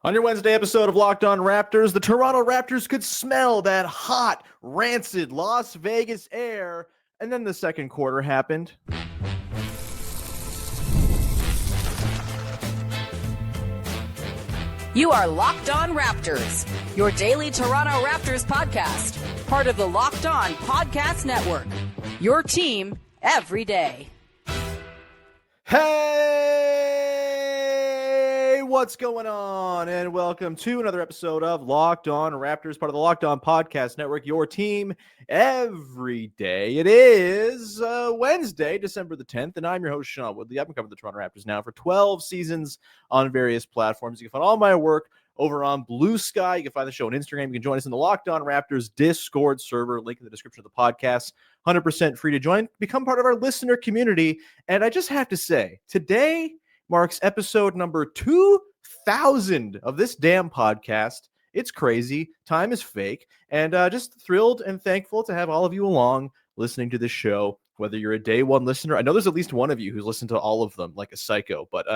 On your Wednesday episode of Locked On Raptors, the Toronto Raptors could smell that hot, rancid Las Vegas air, and then the second quarter happened. You are Locked On Raptors, your daily Toronto Raptors podcast, part of the Locked On Podcast Network, your team every day. Hey, what's going on? And welcome to another episode of Locked On Raptors, part of the Locked On Podcast Network, your team every day. It is Wednesday, December the 10th, and I'm your host, Sean Woodley. I've been covering the Toronto Raptors now for 12 seasons on various platforms. You can find all my work over on Blue Sky. You can find the show on Instagram. You can join us in the Locked On Raptors Discord server, link in the description of the podcast. 100% free to join. Become part of our listener community. And I just have to say, today marks episode number 2,000 of this damn podcast. It's crazy. Time is fake. And just thrilled and thankful to have all of you along listening to this show. Whether you're a day one listener, I know there's at least one of you who's listened to all of them like a psycho, but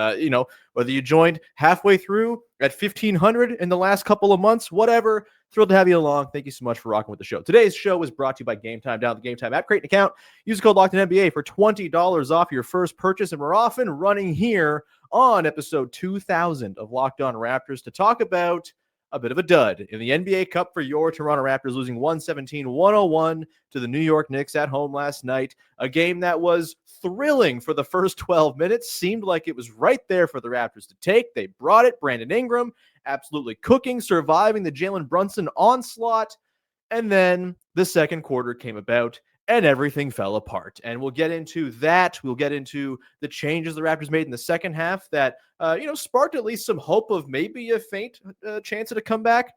whether you joined halfway through at 1,500 in the last couple of months, whatever, thrilled to have you along. Thank you so much for rocking with the show. Today's show is brought to you by Game Time. Download the Game Time app, create an account, use the code LOCKEDONNBA for $20 off your first purchase, and we're off and running here on episode 2000 of Locked On Raptors to talk about a bit of a dud in the NBA Cup for your Toronto Raptors, losing 117-101 to the New York Knicks at home last night. A game that was thrilling for the first 12 minutes. Seemed like it was right there for the Raptors to take. They brought it. Brandon Ingram absolutely cooking, surviving the Jalen Brunson onslaught. And then the second quarter came about and everything fell apart. And we'll get into that. We'll get into the changes the Raptors made in the second half that, sparked at least some hope of maybe a faint chance at a comeback.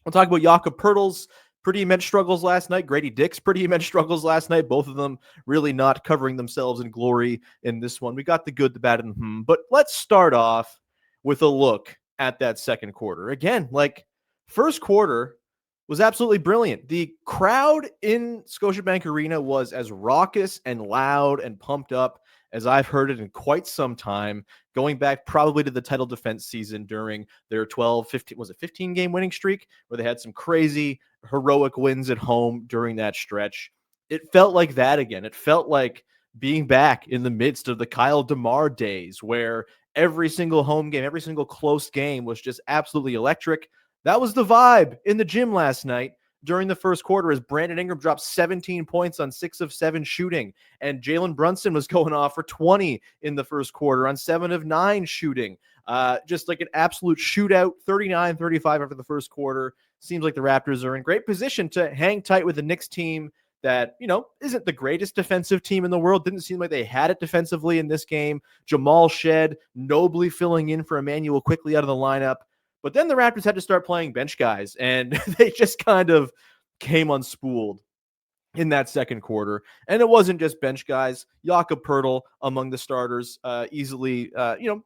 We'll talk about Jakob Poeltl's pretty immense struggles last night. Gradey Dick's pretty immense struggles last night. Both of them really not covering themselves in glory in this one. We got the good, the bad, and the But let's start off with a look at that second quarter. Again, first quarter was absolutely brilliant. The crowd in Scotiabank Arena was as raucous and loud and pumped up as I've heard it in quite some time, going back probably to the title defense season during their 15-game winning streak, where they had some crazy heroic wins at home during that stretch. It felt like that again. It felt like being back in the midst of the Kyle DeMar days, where every single home game, every single close game was just absolutely electric. That was the vibe in the gym last night during the first quarter as Brandon Ingram dropped 17 points on 6 of 7 shooting, and Jalen Brunson was going off for 20 in the first quarter on 7 of 9 shooting. Just like an absolute shootout, 39-35 after the first quarter. Seems like the Raptors are in great position to hang tight with the Knicks team that, isn't the greatest defensive team in the world. Didn't seem like they had it defensively in this game. Jamal Shead nobly filling in for Immanuel Quickley out of the lineup. But then the Raptors had to start playing bench guys, and they just kind of came unspooled in that second quarter. And it wasn't just bench guys. Jakob Poeltl among the starters, easily,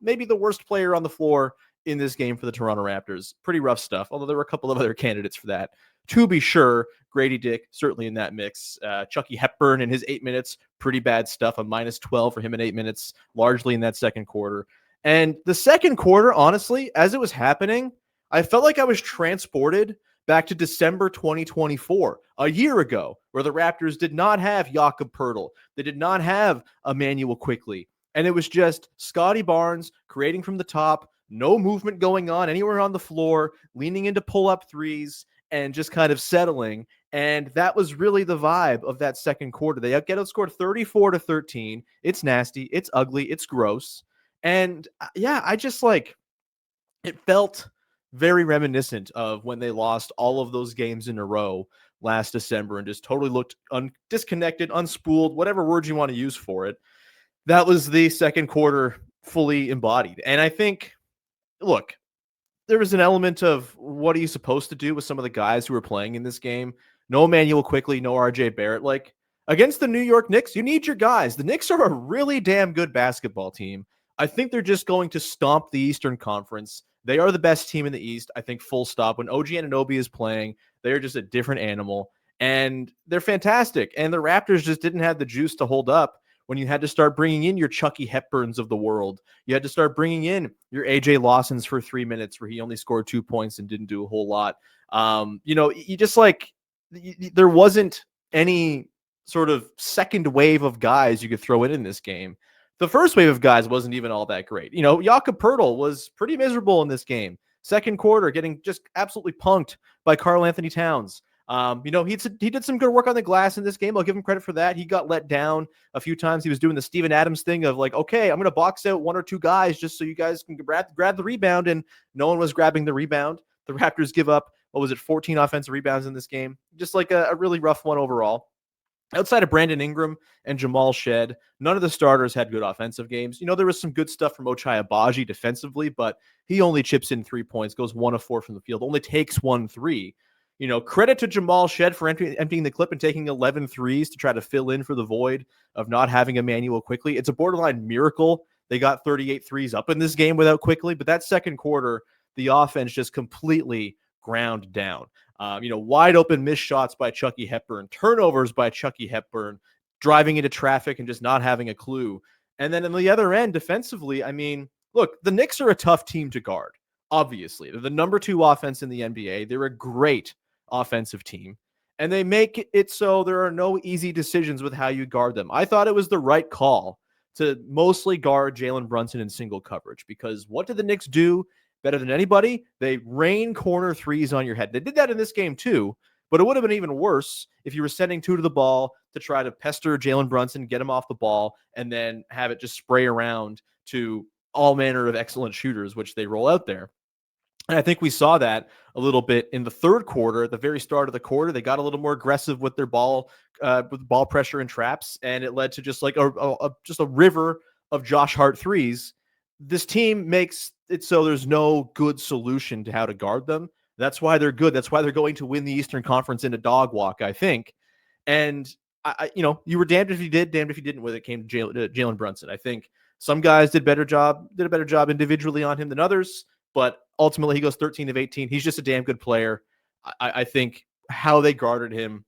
maybe the worst player on the floor in this game for the Toronto Raptors. Pretty rough stuff, although there were a couple of other candidates for that. To be sure, Gradey Dick certainly in that mix. Chucky Hepburn in his 8 minutes, pretty bad stuff. A -12 for him in 8 minutes, largely in that second quarter. And the second quarter, honestly, as it was happening, I felt like I was transported back to December 2024, a year ago, where the Raptors did not have Jakob Poeltl. They did not have Immanuel Quickley. And it was just Scottie Barnes creating from the top, no movement going on anywhere on the floor, leaning into pull-up threes, and just kind of settling. And that was really the vibe of that second quarter. They get outscored 34-13. It's nasty. It's ugly. It's gross. And I just it felt very reminiscent of when they lost all of those games in a row last December and just totally looked disconnected, unspooled, whatever words you want to use for it. That was the second quarter fully embodied. And I think, look, there was an element of what are you supposed to do with some of the guys who were playing in this game? No Immanuel Quickley, no RJ Barrett. Against the New York Knicks, you need your guys. The Knicks are a really damn good basketball team. I think they're just going to stomp the Eastern Conference. They are the best team in the East, I think, full stop. When OG Anunoby is playing, they're just a different animal, and they're fantastic. And the Raptors just didn't have the juice to hold up when you had to start bringing in your Chucky Hepburns of the world. You had to start bringing in your AJ Lawsons for 3 minutes where he only scored 2 points and didn't do a whole lot. You just there wasn't any sort of second wave of guys you could throw in this game. The first wave of guys wasn't even all that great. Jakob Poeltl was pretty miserable in this game. Second quarter, getting just absolutely punked by Karl Anthony Towns. He did some good work on the glass in this game. I'll give him credit for that. He got let down a few times. He was doing the Steven Adams thing of like, okay, I'm going to box out 1 or 2 guys just so you guys can grab the rebound, and no one was grabbing the rebound. The Raptors give up, 14 offensive rebounds in this game. Just like a really rough one overall. Outside of Brandon Ingram and Jamal Shead, none of the starters had good offensive games. There was some good stuff from Ochai Agbaji defensively, but he only chips in 3 points, goes 1 of 4 from the field, only takes 1 3. Credit to Jamal Shead for emptying the clip and taking 11 threes to try to fill in for the void of not having Immanuel Quickley. It's a borderline miracle they got 38 threes up in this game without Quickley, but that second quarter, the offense just completely ground down. Wide open missed shots by Chucky Hepburn, turnovers by Chucky Hepburn, driving into traffic and just not having a clue. And then on the other end, defensively, look, the Knicks are a tough team to guard. Obviously, they're the number 2 offense in the NBA. They're a great offensive team, and they make it so there are no easy decisions with how you guard them. I thought it was the right call to mostly guard Jalen Brunson in single coverage, because what did the Knicks do better than anybody? They rain corner threes on your head. They did that in this game too, but it would have been even worse if you were sending 2 to the ball to try to pester Jalen Brunson, get him off the ball, and then have it just spray around to all manner of excellent shooters, which they roll out there. And I think we saw that a little bit in the third quarter. At the very start of the quarter, they got a little more aggressive with their ball pressure and traps, and it led to just like a river of Josh Hart threes. This team makes it so there's no good solution to how to guard them. That's why they're good. That's why they're going to win the Eastern Conference in a dog walk, I think. And you were damned if you did, damned if you didn't when it came to Jalen Brunson. I think some guys did a better job individually on him than others, but ultimately he goes 13 of 18. He's just a damn good player. I think how they guarded him,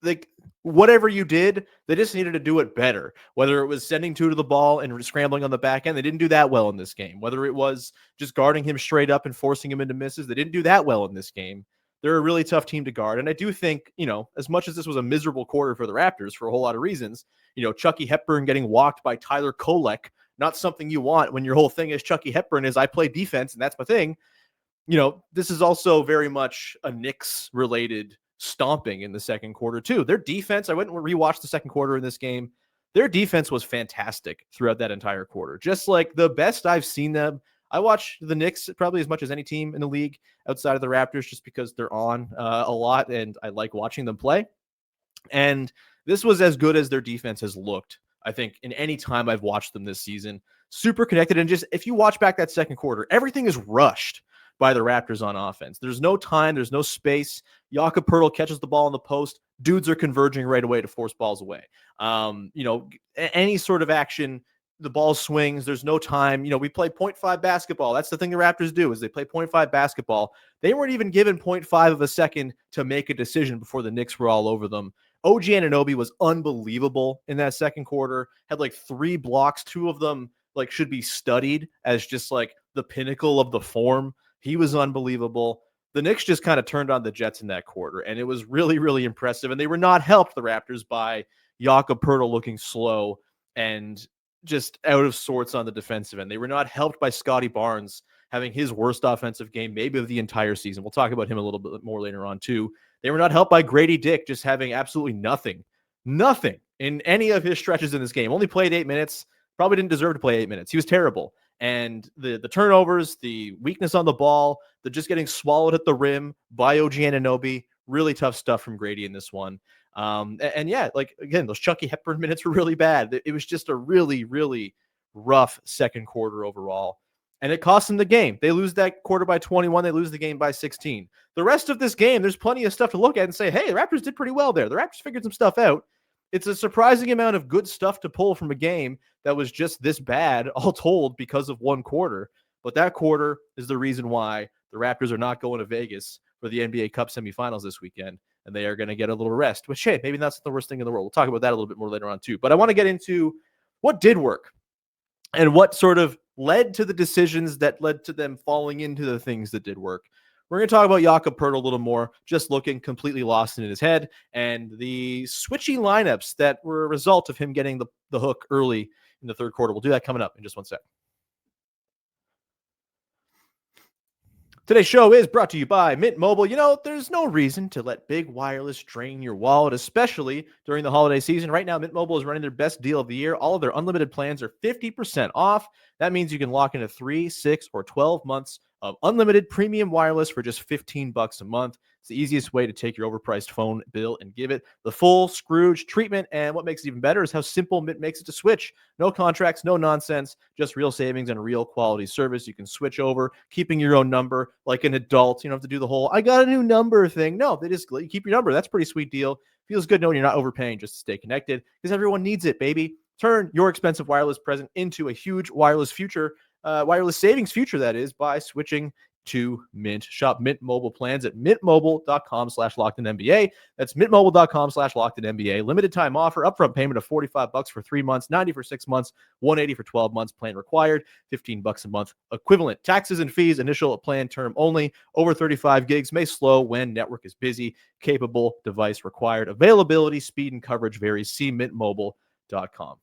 like whatever you did, they just needed to do it better. Whether it was sending 2 to the ball and scrambling on the back end, they didn't do that well in this game. Whether it was just guarding him straight up and forcing him into misses, they didn't do that well in this game. They're a really tough team to guard. And I do think, as much as this was a miserable quarter for the Raptors for a whole lot of reasons, Chucky Hepburn getting walked by Tyler Kolek, not something you want when your whole thing is Chucky Hepburn is I play defense and that's my thing. This is also very much a Knicks related stomping in the second quarter too. Their defense, I went and rewatched the second quarter in this game. Their defense was fantastic throughout that entire quarter. Just like the best I've seen them. I watch the Knicks probably as much as any team in the league outside of the Raptors, just because they're on a lot and I like watching them play. And this was as good as their defense has looked, I think, in any time I've watched them this season. Super connected. And just if you watch back that second quarter, everything is rushed by the Raptors on offense. There's no time. There's no space. Jakob Poeltl catches the ball in the post. Dudes are converging right away to force balls away. Any sort of action, the ball swings. There's no time. We play 0.5 basketball. That's the thing the Raptors do, is they play 0.5 basketball. They weren't even given 0.5 of a second to make a decision before the Knicks were all over them. OG Anunoby was unbelievable in that second quarter. Had like 3 blocks. 2 of them like should be studied as just like the pinnacle of the form. He was unbelievable. The Knicks just kind of turned on the Jets in that quarter, and it was really, really impressive. And they were not helped, the Raptors, by Jakob Poeltl looking slow and just out of sorts on the defensive end. They were not helped by Scottie Barnes having his worst offensive game maybe of the entire season. We'll talk about him a little bit more later on too. They were not helped by Gradey Dick just having absolutely nothing in any of his stretches in this game. Only played 8 minutes. Probably didn't deserve to play 8 minutes. He was terrible. And the turnovers, the weakness on the ball, the just getting swallowed at the rim by OG Anunoby, really tough stuff from Gradey in this one. And yeah, like again, those Chucky Hepburn minutes were really bad. It was just a really, really rough second quarter overall. And it cost them the game. They lose that quarter by 21. They lose the game by 16. The rest of this game, there's plenty of stuff to look at and say, hey, the Raptors did pretty well there. The Raptors figured some stuff out. It's a surprising amount of good stuff to pull from a game that was just this bad, all told, because of one quarter. But that quarter is the reason why the Raptors are not going to Vegas for the NBA Cup semifinals this weekend, and they are going to get a little rest. Which, hey, maybe that's not the worst thing in the world. We'll talk about that a little bit more later on too. But I want to get into what did work and what sort of led to the decisions that led to them falling into the things that did work. We're going to talk about Jakob Poeltl a little more, just looking completely lost in his head, and the switchy lineups that were a result of him getting the hook early in the third quarter. We'll do that coming up in just one sec. Today's show is brought to you by Mint Mobile. You know, there's no reason to let big wireless drain your wallet, especially during the holiday season. Right now, Mint Mobile is running their best deal of the year. All of their unlimited plans are 50% off. That means you can lock into 3, 6, or 12 months of unlimited premium wireless for just $15 a month. It's the easiest way to take your overpriced phone bill and give it the full Scrooge treatment. And what makes it even better is how simple Mint makes it to switch. No contracts, no nonsense, just real savings and real quality service. You can switch over, keeping your own number like an adult. You don't have to do the whole, I got a new number thing. No, they just you keep your number. That's a pretty sweet deal. Feels good knowing you're not overpaying just to stay connected because everyone needs it, baby. Turn your expensive wireless present into a huge wireless future, wireless savings future, that is, by switching to Mint. Shop Mint Mobile plans at mintmobile.com/LockedInNBA. That's mintmobile.com/LockedInNBA. Limited time offer, upfront payment of $45 for 3 months, $90 for 6 months, $180 for 12 months. Plan required, $15 a month equivalent. Taxes and fees, initial plan term only. Over 35 gigs may slow when network is busy. Capable device required. Availability, speed, and coverage varies. See mintmobile.com.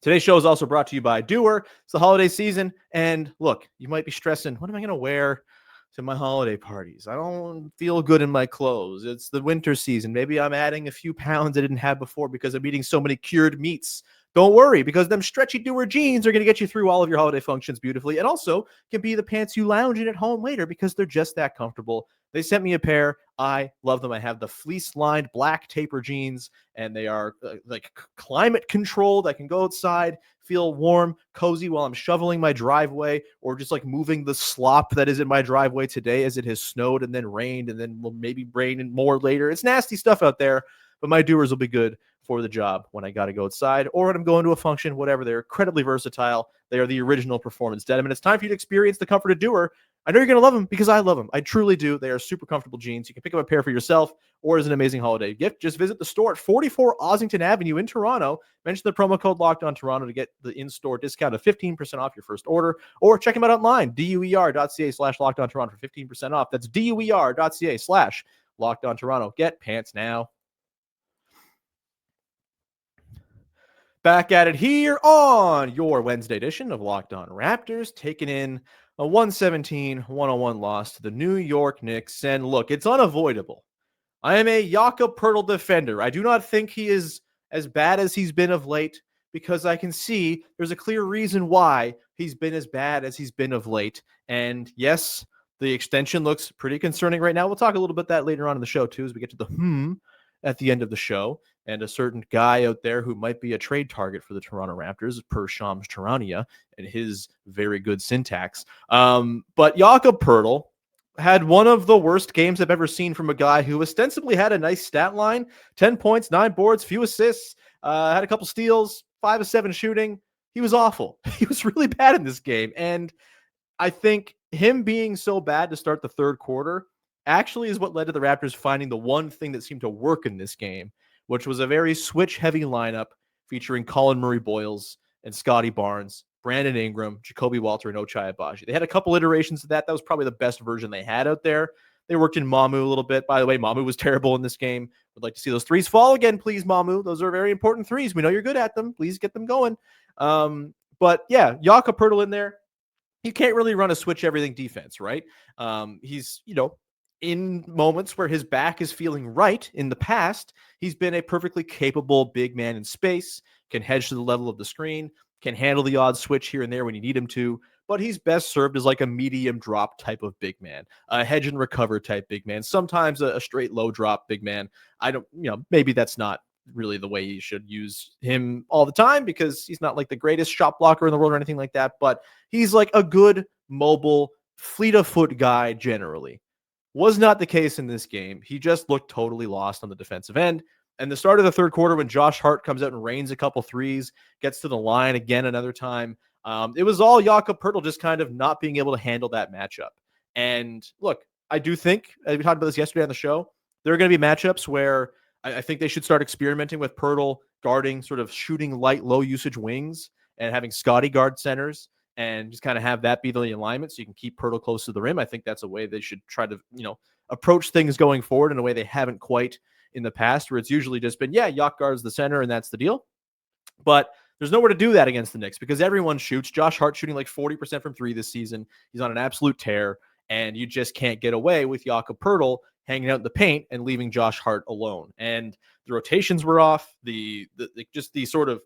Today's show is also brought to you by Doer. It's the holiday season, and look, you might be stressing, what am I going to wear to my holiday parties? I don't feel good in my clothes. It's the winter season. Maybe I'm adding a few pounds I didn't have before because I'm eating so many cured meats. Don't worry, because them stretchy Doer jeans are going to get you through all of your holiday functions beautifully, and also can be the pants you lounge in at home later because they're just that comfortable. They sent me a pair. I love them. I have the fleece-lined black taper jeans, and they are like climate controlled. I can go outside, feel warm, cozy while I'm shoveling my driveway or just like moving the slop that is in my driveway today as it has snowed and then rained and then will maybe rain more later. It's nasty stuff out there, but my Doers will be good for the job when I got to go outside or when I'm going to a function, whatever. They're incredibly versatile. They are the original performance denim, and it's time for you to experience the comfort of Doer. I know you're going to love them because I love them. I truly do. They are super comfortable jeans. You can pick up a pair for yourself or as an amazing holiday gift. Just visit the store at 44 Ossington Avenue in Toronto. Mention the promo code LockedOnToronto to get the in-store discount of 15% off your first order, or check them out online, duer.ca/LockedOnToronto for 15% off. That's duer.ca/LockedOnToronto. Get pants now. Back at it here on your Wednesday edition of Locked On Raptors, taking in a 117-101 loss to the New York Knicks. And look, it's unavoidable. I am a Jakob Poeltl defender. I do not think he is as bad as he's been of late because I can see there's a clear reason why he's been as bad as he's been of late. And yes, the extension looks pretty concerning right now. We'll talk a little bit that later on in the show too as we get to the at the end of the show. And a certain guy out there who might be a trade target for the Toronto Raptors, per Shams Charania and his very good syntax. But Jakob Poeltl had one of the worst games I've ever seen from a guy who ostensibly had a nice stat line, 10 points, 9 boards, few assists, had a couple steals, 5 of 7 shooting. He was awful. He was really bad in this game. And I think him being so bad to start the third quarter actually is what led to the Raptors finding the one thing that seemed to work in this game, which was a very switch-heavy lineup featuring Collin Murray-Boyles and Scottie Barnes, Brandon Ingram, Jacoby Walter, and Ochai Agbaji. They had a couple iterations of that. That was probably the best version they had out there. They worked in Mamu a little bit. By the way, Mamu was terrible in this game. Would like to see those threes fall again, please, Mamu. Those are very important threes. We know you're good at them. Please get them going. But yeah, Jakob Poeltl in there. You can't really run a switch everything defense, right? He's, in moments where his back is feeling right in the past, he's been a perfectly capable big man in space, can hedge to the level of the screen, can handle the odd switch here and there when you need him to, but he's best served as like a medium drop type of big man, a hedge and recover type big man, sometimes a straight low drop big man. I don't, maybe that's not really the way you should use him all the time because he's not like the greatest shot blocker in the world or anything like that, but he's like a good mobile fleet of foot guy generally. Was not the case in this game. He just looked totally lost on the defensive end. And the start of the third quarter when Josh Hart comes out and rains a couple threes, gets to the line again another time, it was all Jakob Poeltl just kind of not being able to handle that matchup. And look, I do think, we talked about this yesterday on the show, there are going to be matchups where I think they should start experimenting with Poeltl guarding sort of shooting light, low usage wings and having Scottie guard centers and just kind of have that be the alignment so you can keep Poeltl close to the rim. I think that's a way they should try to, approach things going forward in a way they haven't quite in the past, where it's usually just been, York guards the center and that's the deal. But there's nowhere to do that against the Knicks because everyone shoots. Josh Hart shooting like 40% from three this season. He's on an absolute tear, and you just can't get away with Jakob Poeltl hanging out in the paint and leaving Josh Hart alone. And the rotations were off. The sort of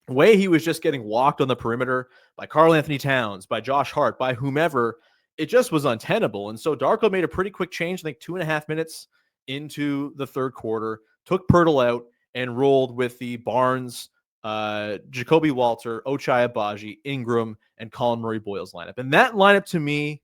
way he was just getting walked on the perimeter by Karl-Anthony Towns, by Josh Hart, by whomever, it just was untenable. And so Darko made a pretty quick change, I think 2.5 minutes into the third quarter, took Poeltl out and rolled with the Barnes, Jacoby Walter, Ochai Agbaji, Ingram, and Collin Murray-Boyles lineup. And that lineup to me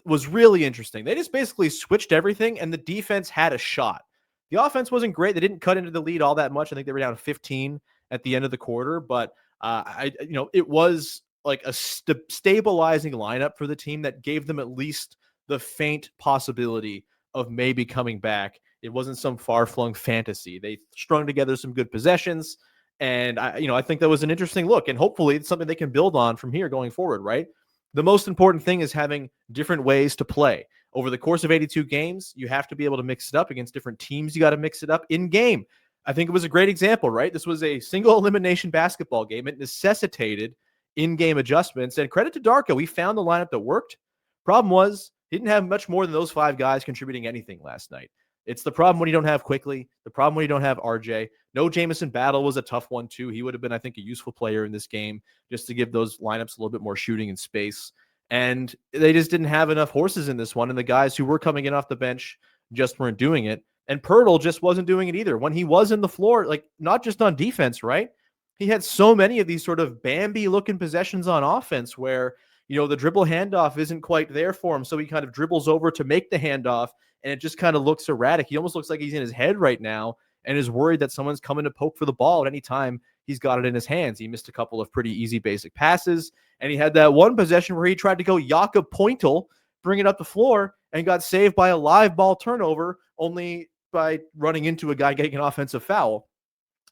was really interesting. They just basically switched everything, and the defense had a shot. The offense wasn't great. They didn't cut into the lead all that much. I think they were down 15 at the end of the quarter, but it was like a stabilizing lineup for the team that gave them at least the faint possibility of maybe coming back. It wasn't some far-flung fantasy. They strung together some good possessions, and I think that was an interesting look, and hopefully it's something they can build on from here going forward, right? The most important thing is having different ways to play. Over the course of 82 games, you have to be able to mix it up against different teams. You got to mix it up in game. I think it was a great example, right? This was a single elimination basketball game. It necessitated in-game adjustments, and credit to Darko. We found the lineup that worked. Problem was, he didn't have much more than those 5 guys contributing anything last night. It's the problem when you don't have Quickley, the problem when you don't have RJ. No Jamison Battle was a tough one too. He would have been, I think, a useful player in this game just to give those lineups a little bit more shooting and space. And they just didn't have enough horses in this one. And the guys who were coming in off the bench just weren't doing it. And Poeltl just wasn't doing it either. When he was in the floor, like not just on defense, right? He had so many of these sort of Bambi-looking possessions on offense where, the dribble handoff isn't quite there for him. So he kind of dribbles over to make the handoff, and it just kind of looks erratic. He almost looks like he's in his head right now and is worried that someone's coming to poke for the ball at any time he's got it in his hands. He missed a couple of pretty easy basic passes, and he had that one possession where he tried to go Jakob Poeltl, bring it up the floor, and got saved by a live ball turnover only by running into a guy getting an offensive foul.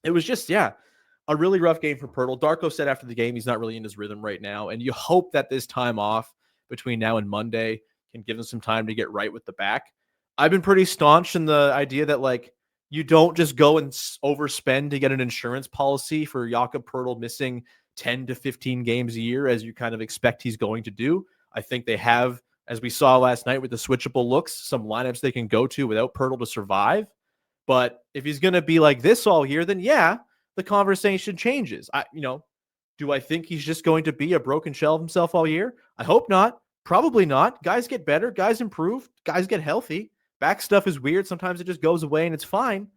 It was just, a really rough game for Poeltl. Darko said after the game he's not really in his rhythm right now, and you hope that this time off between now and Monday can give him some time to get right with the back. I've been pretty staunch in the idea that, like, you don't just go and overspend to get an insurance policy for Jakob Poeltl missing 10 to 15 games a year, as you kind of expect he's going to do. I think they have, as we saw last night with the switchable looks, some lineups they can go to without Poeltl to survive. But if he's going to be like this all year, then the conversation changes. Do I think he's just going to be a broken shell of himself all year? I hope not. Probably not. Guys get better. Guys improve. Guys get healthy. Back stuff is weird. Sometimes it just goes away and it's fine.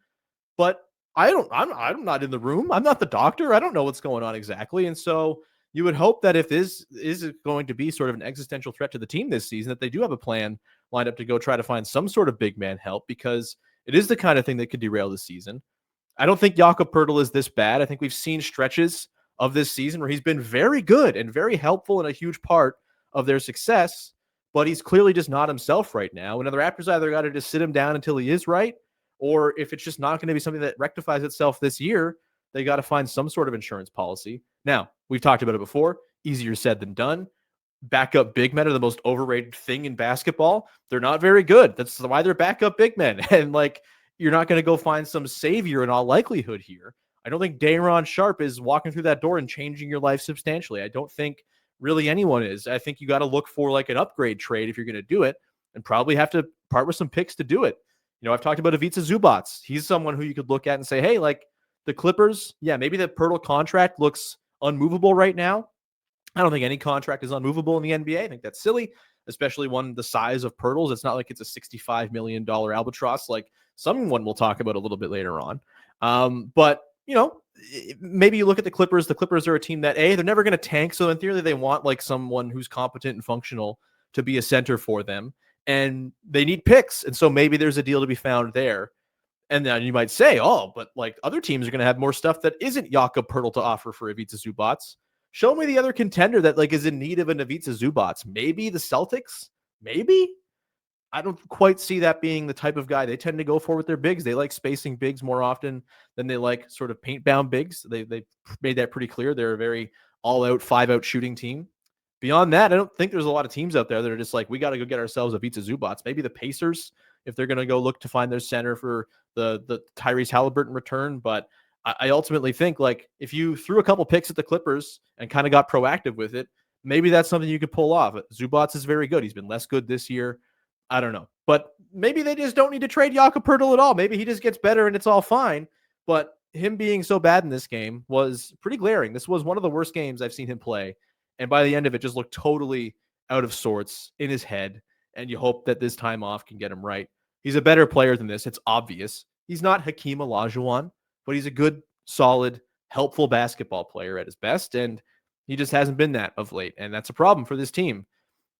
But I'm not in the room. I'm not the doctor. I don't know what's going on exactly. And so you would hope that if this is going to be sort of an existential threat to the team this season, that they do have a plan lined up to go try to find some sort of big man help, because it is the kind of thing that could derail the season. I don't think Jakob Poeltl is this bad. I think we've seen stretches of this season where he's been very good and very helpful and a huge part of their success, but he's clearly just not himself right now. And the Raptors either got to just sit him down until he is right, or if it's just not going to be something that rectifies itself this year, they got to find some sort of insurance policy. Now, we've talked about it before. Easier said than done. Backup big men are the most overrated thing in basketball. They're not very good. That's why they're backup big men. And you're not going to go find some savior in all likelihood here. I don't think Day'Ron Sharpe is walking through that door and changing your life substantially. I don't think really anyone is. I think you got to look for an upgrade trade if you're going to do it, and probably have to part with some picks to do it. I've talked about Ivica Zubac. He's someone who you could look at and say, hey, the Clippers, maybe the Poeltl contract looks unmovable right now. I don't think any contract is unmovable in the NBA. I think that's silly, especially one the size of Poeltl's. It's not like it's a $65 million albatross like someone we'll talk about a little bit later on. But maybe you look at the Clippers. The Clippers are a team that, they're never going to tank. So in theory, they want someone who's competent and functional to be a center for them. And they need picks. And so maybe there's a deal to be found there. And then you might say, but other teams are going to have more stuff that isn't Jakob Poeltl to offer for Ivica Zubac. Show me the other contender that is in need of an Ivica Zubac. Maybe the Celtics? Maybe? I don't quite see that being the type of guy they tend to go for with their bigs. They like spacing bigs more often than they like sort of paint bound bigs. They made that pretty clear. They're a very all out, 5-out shooting team. Beyond that, I don't think there's a lot of teams out there that are just like, we got to go get ourselves a Vitsa Zubats. Maybe the Pacers, if they're going to go look to find their center for the Tyrese Halliburton return. But I ultimately think, like, if you threw a couple picks at the Clippers and kind of got proactive with it, maybe that's something you could pull off. Zubats is very good. He's been less good this year. I don't know. But maybe they just don't need to trade Jakob Poeltl at all. Maybe he just gets better and it's all fine. But him being so bad in this game was pretty glaring. This was one of the worst games I've seen him play. And by the end of it, just looked totally out of sorts in his head. And you hope that this time off can get him right. He's a better player than this. It's obvious. He's not Hakeem Olajuwon, but he's a good, solid, helpful basketball player at his best. And he just hasn't been that of late. And that's a problem for this team.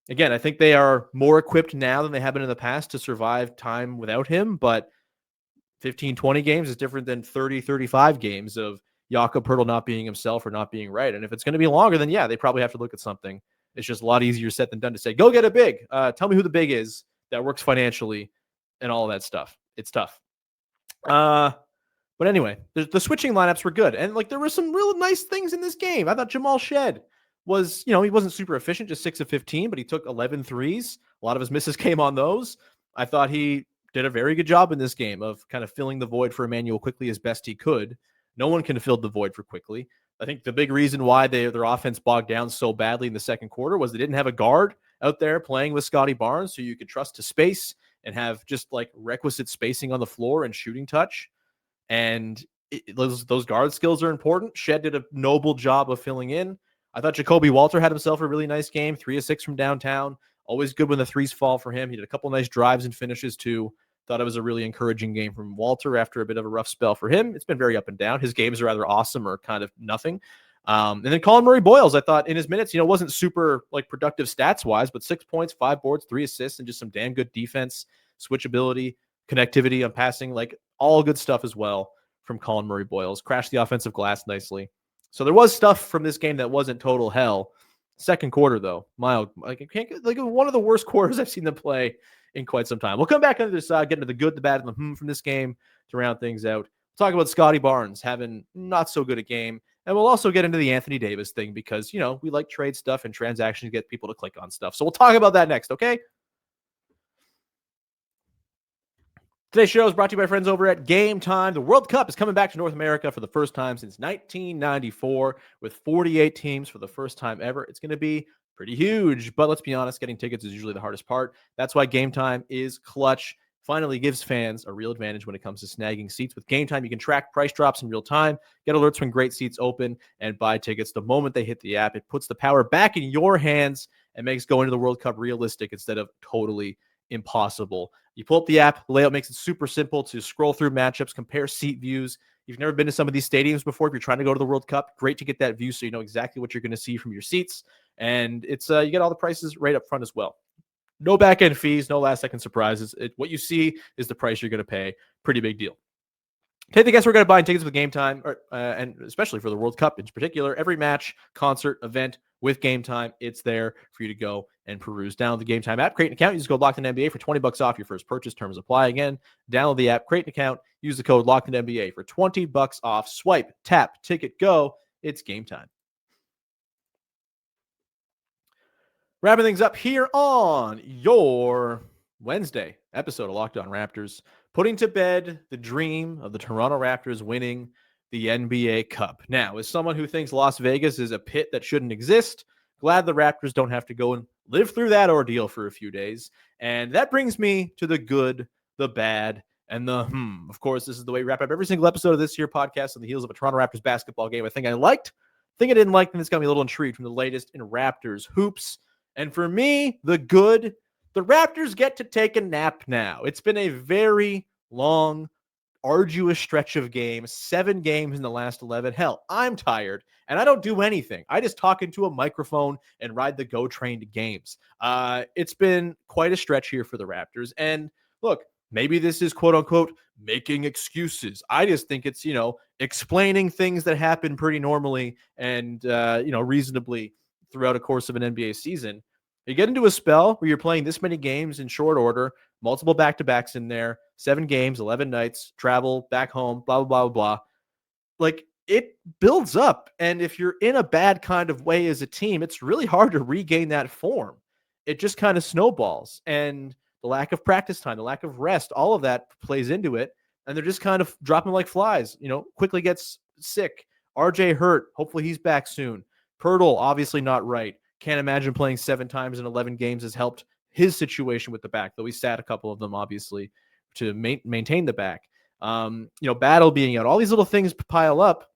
Again, I think they are more equipped now than they have been in the past to survive time without him. But 15, 20 games is different than 30, 35 games of Jakob Poeltl not being himself or not being right. And if it's going to be longer, then yeah, they probably have to look at something. It's just a lot easier said than done to say, go get a big. Tell me who the big is that works financially and all of that stuff. It's tough. But anyway, the switching lineups were good. And like there were some real nice things in this game. I thought Jamal Shead was, he wasn't super efficient, just 6 of 15, but he took 11 threes. A lot of his misses came on those. I thought he did a very good job in this game of kind of filling the void for Immanuel Quickley as best he could. No one can fill the void for Quickley. I think the big reason why their offense bogged down so badly in the second quarter was they didn't have a guard out there playing with Scottie Barnes, who you could trust to space and have just like requisite spacing on the floor and shooting touch. And those guard skills are important. Shed did a noble job of filling in. I thought Jakob Poeltl had himself a really nice game, 3 of 6 from downtown. Always good when the threes fall for him. He did a couple nice drives and finishes too. Thought it was a really encouraging game from Walter after a bit of a rough spell for him. It's been very up and down. His games are either awesome or kind of nothing. And then Collin Murray-Boyles, I thought in his minutes, wasn't super like productive stats wise, but 6 points, 5 boards, 3 assists, and just some damn good defense, switchability, connectivity on passing, like all good stuff as well from Collin Murray-Boyles. Crashed the offensive glass nicely. So there was stuff from this game that wasn't total hell. Second quarter, though, mild. Like I can't like one of the worst quarters I've seen them play in quite some time. We'll come back on the other side, get into the good, the bad, and the from this game to round things out. We'll talk about Scottie Barnes having not so good a game, and we'll also get into the Anthony Davis thing because we like trade stuff and transactions get people to click on stuff. So we'll talk about that next, okay? Today's show is brought to you by friends over at Game Time. The World Cup is coming back to North America for the first time since 1994 with 48 teams for the first time ever. It's going to be pretty huge, but let's be honest, getting tickets is usually the hardest part. That's why Game Time is clutch. Finally gives fans a real advantage when it comes to snagging seats. With Game Time, you can track price drops in real time, get alerts when great seats open, and buy tickets the moment they hit the app. It puts the power back in your hands and makes going to the World Cup realistic instead of totally impossible. You pull up the app, the layout makes it super simple to scroll through matchups, compare seat views. You've never been to some of these stadiums before. If you're trying to go to the World Cup, great to get that view so you know exactly what you're going to see from your seats. And it's you get all the prices right up front as well. No back-end fees, no last-second surprises. What you see is the price you're going to pay. Pretty big deal. Take the guess we're going to buy tickets with Game Time, and especially for the World Cup in particular. Every match, concert, event with Game Time, it's there for you to go and peruse. Download the Game Time app, create an account, use the code LOCKEDONNBA for $20 off your first purchase. Terms apply. Again, download the app, create an account, use the code LOCKEDONNBA for $20 off. Swipe, tap, ticket, go. It's Game Time. Wrapping things up here on your Wednesday episode of Locked On Raptors, putting to bed the dream of the Toronto Raptors winning the NBA Cup. Now, as someone who thinks Las Vegas is a pit that shouldn't exist, glad the Raptors don't have to go and live through that ordeal for a few days. And that brings me to the good, the bad, and the Of course, this is the way we wrap up every single episode of this here podcast on the heels of a Toronto Raptors basketball game I think I liked, think I didn't like, and it's got me a little intrigued from the latest in Raptors hoops. And for me, the good, the Raptors get to take a nap now. It's been a very long, arduous stretch of games, 7 games in the last 11. Hell, I'm tired, and I don't do anything. I just talk into a microphone and ride the GO train to games. It's been quite a stretch here for the Raptors. And look, maybe this is quote-unquote making excuses. I just think it's, explaining things that happen pretty normally and, reasonably throughout a course of an NBA season. You get into a spell where you're playing this many games in short order, multiple back-to-backs in there, 7 games, 11 nights, travel, back home, blah, blah, blah, blah. Like, it builds up. And if you're in a bad kind of way as a team, it's really hard to regain that form. It just kind of snowballs. And the lack of practice time, the lack of rest, all of that plays into it. And they're just kind of dropping like flies. Quickly gets sick. RJ hurt. Hopefully he's back soon. Poeltl, obviously not right. Can't imagine playing 7 times in 11 games has helped his situation with the back, though he sat a couple of them, obviously, to maintain the back. Battle being out. All these little things pile up.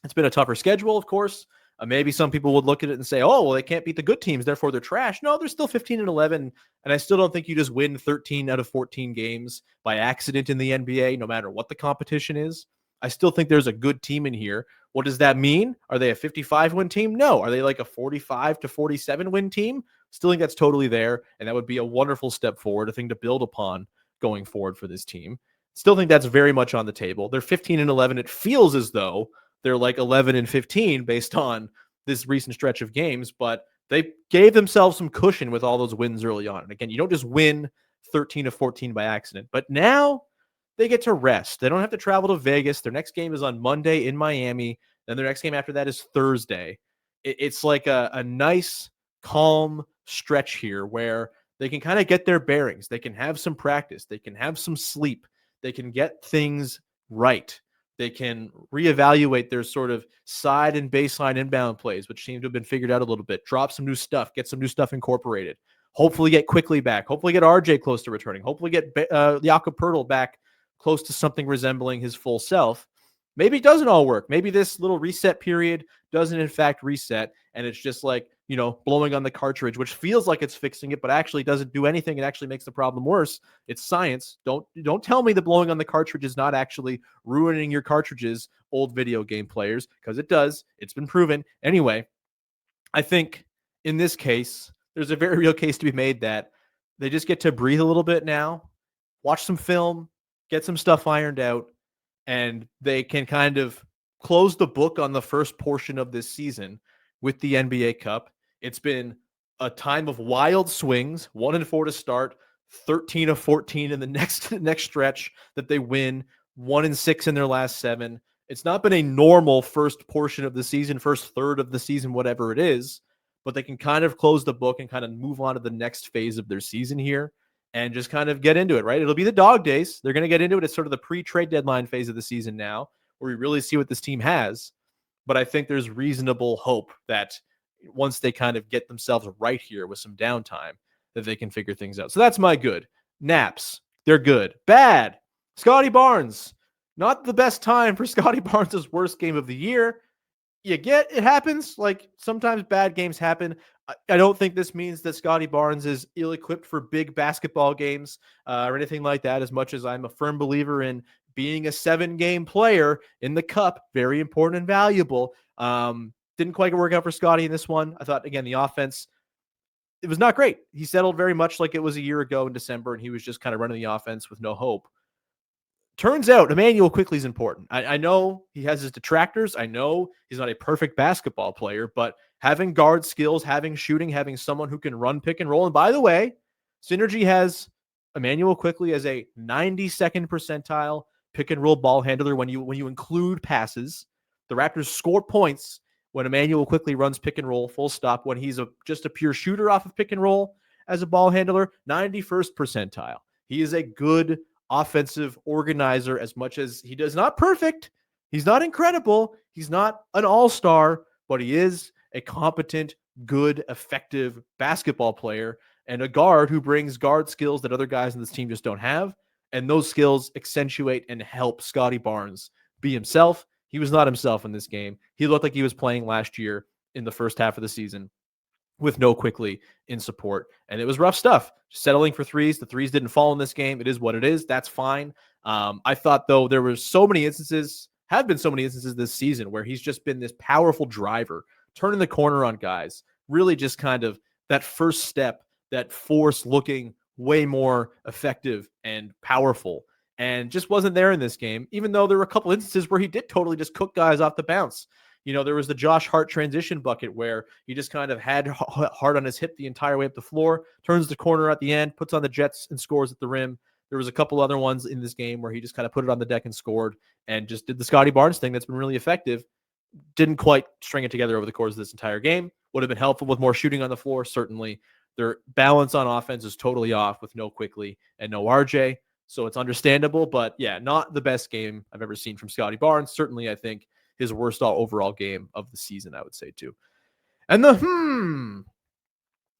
It's been a tougher schedule, of course. Maybe some people would look at it and say, oh, well, they can't beat the good teams, therefore they're trash. No, they're still 15-11, and I still don't think you just win 13 out of 14 games by accident in the NBA, no matter what the competition is. I still think there's a good team in here. What does that mean? Are they a 55-win team? No. Are they like a 45-47-win team? Still think that's totally there, and that would be a wonderful step forward, a thing to build upon going forward for this team. Still think that's very much on the table. They're 15-11. It feels as though they're like 11-15 based on this recent stretch of games, but they gave themselves some cushion with all those wins early on. And again, you don't just win 13-14 by accident, but now they get to rest. They don't have to travel to Vegas. Their next game is on Monday in Miami. Then their next game after that is Thursday. It's like a nice, calm stretch here where they can kind of get their bearings. They can have some practice. They can have some sleep. They can get things right. They can reevaluate their sort of side and baseline inbound plays, which seem to have been figured out a little bit. Drop some new stuff. Get some new stuff incorporated. Hopefully get Quickley back. Hopefully get RJ close to returning. Hopefully get Jakob Poeltl back close to something resembling his full self. Maybe it doesn't all work. Maybe this little reset period doesn't in fact reset, and it's just like, blowing on the cartridge, which feels like it's fixing it, but actually doesn't do anything. It actually makes the problem worse. It's science. Don't tell me that blowing on the cartridge is not actually ruining your cartridges, old video game players, because it does. It's been proven. Anyway, I think in this case, there's a very real case to be made that they just get to breathe a little bit now, watch some film, get some stuff ironed out, and they can kind of close the book on the first portion of this season with the NBA Cup. It's been a time of wild swings, 1-4 to start, 13-14 in the next stretch that they win, 1-6 in their last 7. It's not been a normal first portion of the season, first third of the season, whatever it is, but they can kind of close the book and kind of move on to the next phase of their season here and just kind of get into it, right? It'll be the dog days. They're going to get into it. It's sort of the pre-trade deadline phase of the season now, where we really see what this team has. But I think there's reasonable hope that once they kind of get themselves right here with some downtime, that they can figure things out. So that's my good. Naps, they're good. Bad, Scottie Barnes. Not the best time for Scottie Barnes' worst game of the year. It happens. Like, sometimes bad games happen. I don't think this means that Scottie Barnes is ill-equipped for big basketball games or anything like that, as much as I'm a firm believer in being a 7-game player in the Cup. Very important and valuable. Didn't quite work out for Scottie in this one. I thought, again, the offense, it was not great. He settled very much like it was a year ago in December, and he was just kind of running the offense with no hope. Turns out Immanuel Quickley is important. I know he has his detractors. I know he's not a perfect basketball player, but having guard skills, having shooting, having someone who can run pick and roll. And by the way, Synergy has Immanuel Quickley as a 92nd percentile pick and roll ball handler when you include passes. The Raptors score points when Immanuel Quickley runs pick and roll, full stop. When he's just a pure shooter off of pick and roll as a ball handler, 91st percentile. He is a good offensive organizer, as much as he does not perfect. He's not incredible. He's not an all-star, but he is a competent, good, effective basketball player and a guard who brings guard skills that other guys in this team just don't have. And those skills accentuate and help Scottie Barnes be himself. He was not himself in this game. He looked like he was playing last year in the first half of the season with no Quickley in support. And it was rough stuff. Settling for threes. The threes didn't fall in this game. It is what it is. That's fine. I thought, though, there were so many instances this season where he's just been this powerful driver, turning the corner on guys, really just kind of that first step, that force looking way more effective and powerful, and just wasn't there in this game, even though there were a couple instances where he did totally just cook guys off the bounce. There was the Josh Hart transition bucket where he just kind of had Hart on his hip the entire way up the floor, turns the corner at the end, puts on the Jets and scores at the rim. There was a couple other ones in this game where he just kind of put it on the deck and scored and just did the Scottie Barnes thing that's been really effective. Didn't quite string it together over the course of this entire game. Would have been helpful with more shooting on the floor, certainly. Their balance on offense is totally off with no Quickley and no RJ. So it's understandable, but yeah, not the best game I've ever seen from Scottie Barnes. Certainly, I think his worst overall game of the season, I would say too. And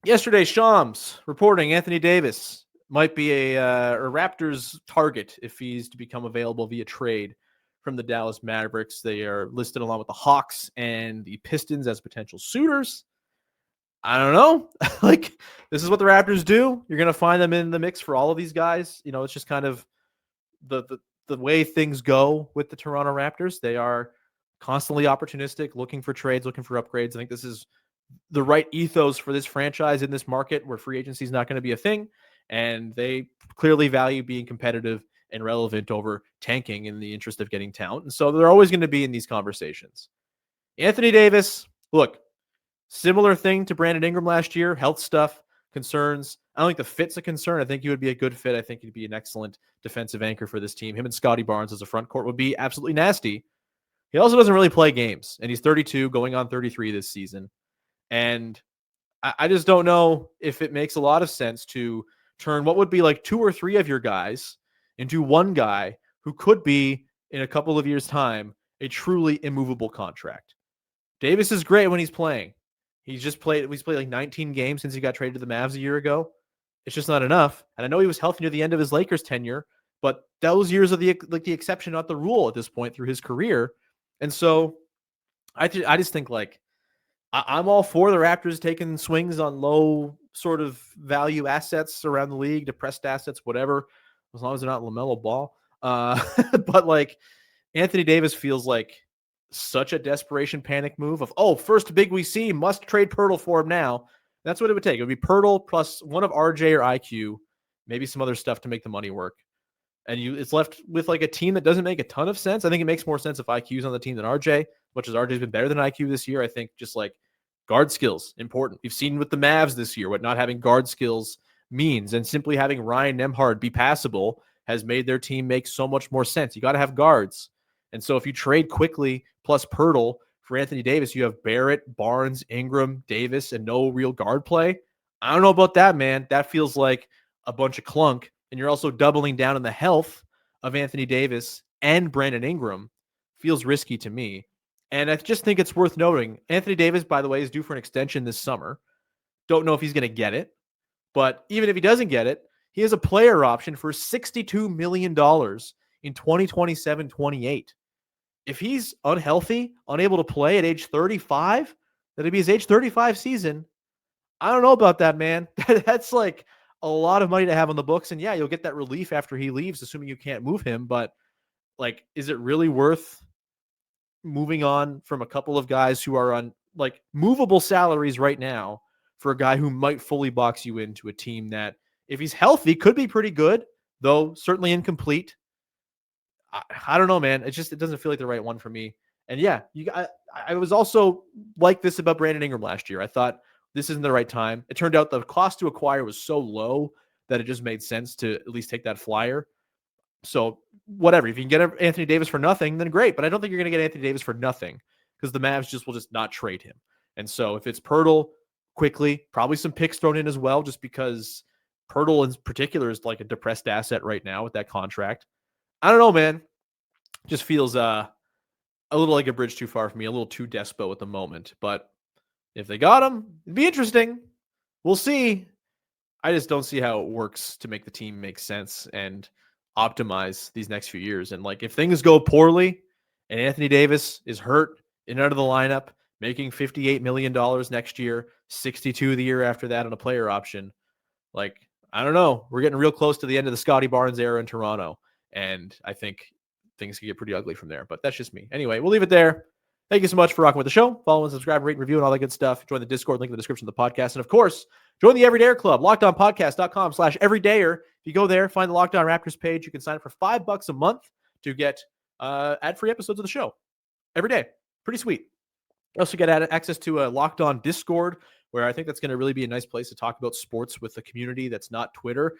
yesterday, Shams reporting Anthony Davis might be a Raptors target if he's to become available via trade from the Dallas Mavericks. They are listed along with the Hawks and the Pistons as potential suitors. I don't know. This is what the Raptors do. You're going to find them in the mix for all of these guys. It's just kind of the way things go with the Toronto Raptors. They are constantly opportunistic, looking for trades, looking for upgrades. I think this is the right ethos for this franchise in this market where free agency is not going to be a thing. And they clearly value being competitive and relevant over tanking in the interest of getting talent. And so they're always going to be in these conversations. Anthony Davis, look, similar thing to Brandon Ingram last year, health stuff, concerns. I don't think the fit's a concern. I think he would be a good fit. I think he'd be an excellent defensive anchor for this team. Him and Scottie Barnes as a front court would be absolutely nasty. He also doesn't really play games, and he's 32, going on 33 this season. And I just don't know if it makes a lot of sense to turn what would be like 2 or 3 of your guys into one guy who could be, in a couple of years' time, a truly immovable contract. Davis is great when he's playing. He's played like 19 games since he got traded to the Mavs a year ago. It's just not enough. And I know he was healthy near the end of his Lakers tenure, but those years are the exception, not the rule at this point through his career. And so I just think I'm all for the Raptors taking swings on low sort of value assets around the league, depressed assets, whatever, as long as they're not LaMelo Ball. But Anthony Davis feels like such a desperation panic move of, first big we see, must trade Poeltl for him now. That's what it would take. It would be Poeltl plus one of RJ or IQ, maybe some other stuff to make the money work. And it's left with a team that doesn't make a ton of sense. I think it makes more sense if IQ's on the team than RJ, much as RJ's been better than IQ this year. I think just guard skills, important. We've seen with the Mavs this year what not having guard skills means, and simply having Ryan Nembhard be passable has made their team make so much more sense. You got to have guards. And so if you trade Quickley plus Poeltl for Anthony Davis, you have Barrett, Barnes, Ingram, Davis, and no real guard play. I don't know about that, man. That feels like a bunch of clunk. And you're also doubling down on the health of Anthony Davis and Brandon Ingram. Feels risky to me. And I just think it's worth noting, Anthony Davis, by the way, is due for an extension this summer. Don't know if he's going to get it. But even if he doesn't get it, he has a player option for $62 million in 2027-28. If he's unhealthy, unable to play at age 35, that'd be his age 35 season. I don't know about that, man. That's a lot of money to have on the books. And yeah, you'll get that relief after he leaves, assuming you can't move him. But is it really worth moving on from a couple of guys who are on movable salaries right now for a guy who might fully box you into a team that, if he's healthy, could be pretty good, though certainly incomplete? I don't know, man. It doesn't feel like the right one for me. And yeah, I was also like this about Brandon Ingram last year. I thought this isn't the right time. It turned out the cost to acquire was so low that it just made sense to at least take that flyer. So whatever, if you can get Anthony Davis for nothing, then great. But I don't think you're going to get Anthony Davis for nothing because the Mavs will just not trade him. And so if it's Poeltl, Quickley, probably some picks thrown in as well, just because Poeltl in particular is a depressed asset right now with that contract. I don't know, man. Just feels a little like a bridge too far for me, a little too despo at the moment. But if they got him, it'd be interesting. We'll see. I just don't see how it works to make the team make sense and optimize these next few years. And if things go poorly and Anthony Davis is hurt in and out of the lineup, making $58 million next year, 62 the year after that on a player option, I don't know. We're getting real close to the end of the Scottie Barnes era in Toronto. And I think things can get pretty ugly from there. But that's just me. Anyway, we'll leave it there. Thank you so much for rocking with the show. Follow and subscribe, rate, and review, and all that good stuff. Join the Discord, link in the description of the podcast. And of course, join the Everydayer Club, LockedOnPodcast.com/everydayer. If you go there, find the Locked On Raptors page. You can sign up for $5 a month to get ad-free episodes of the show every day. Pretty sweet. You also get access to a Locked On Discord, where I think that's going to really be a nice place to talk about sports with the community that's not Twitter.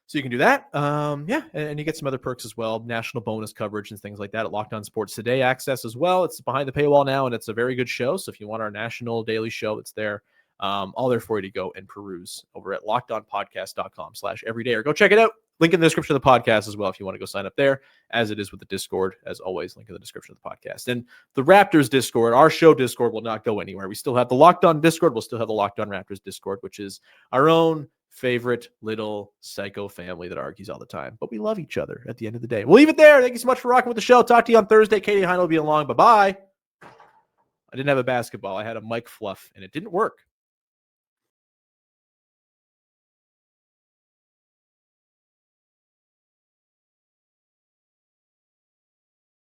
So you can do that. And you get some other perks as well, national bonus coverage and things like that at Locked On Sports Today access as well. It's behind the paywall now, and it's a very good show. So if you want our national daily show, it's there. All there for you to go and peruse over at lockedonpodcast.com/everyday, or go check it out. Link in the description of the podcast as well if you want to go sign up there, as it is with the Discord. As always, link in the description of the podcast. And the Raptors Discord, our show Discord, will not go anywhere. We still have the Locked On Discord. We'll still have the Locked On Raptors Discord, which is our own favorite little psycho family that argues all the time. But we love each other at the end of the day. We'll leave it there. Thank you so much for rocking with the show. Talk to you on Thursday. Katie Heine will be along. Bye-bye. I didn't have a basketball. I had a mic fluff, and it didn't work.